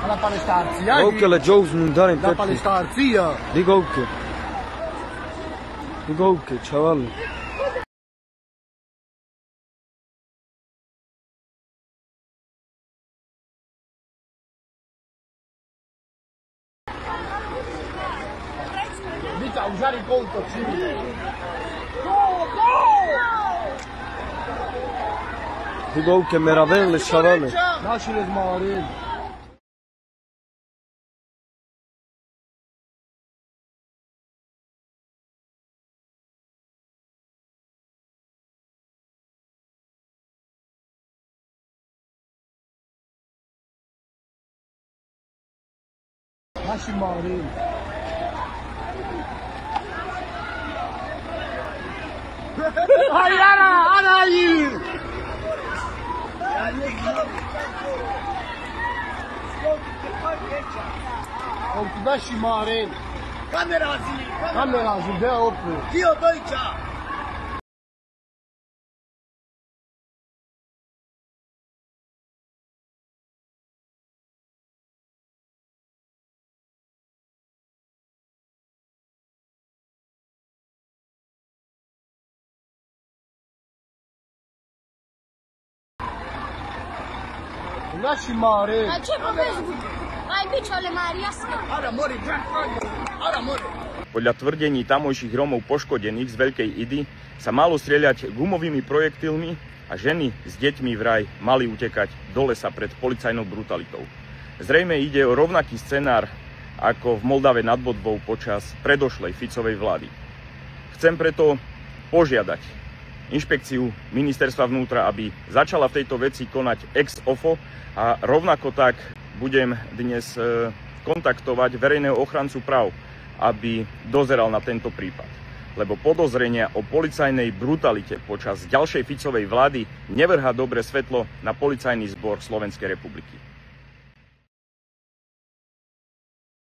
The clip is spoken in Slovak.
Alla palestarzia. Ok, le Joe's non dare in La palestarzia. Dico ok. Dico ok, ciao. Mica usare il conto, sì. Dico ok, meravelle, chavale. Lasci le smori. Lasci morire. Hayara, anayı. Lasci morire. Kamerazi, de opru. Dio Deutsche! Lasci morire. Ma c'è proprio ma il bicho alle Marias. Ora mori! Podľa tvrdení tamojších Rómov poškodených z Veľkej Idy sa malo strieľať gumovými projektilmi a ženy s deťmi vraj mali utekať do lesa pred policajnou brutalitou. Zrejme ide o rovnaký scenár ako v Moldave nad Bodvou počas predošlej Ficovej vlády. Chcem preto požiadať inšpekciu ministerstva vnútra, aby začala v tejto veci konať ex ofo a rovnako tak budem dnes kontaktovať verejného ochrancu práv, aby dozeral na tento prípad. Lebo podozrenia o policajnej brutalite počas ďalšej Ficovej vlády nevrhá dobré svetlo na policajný zbor Slovenskej republiky.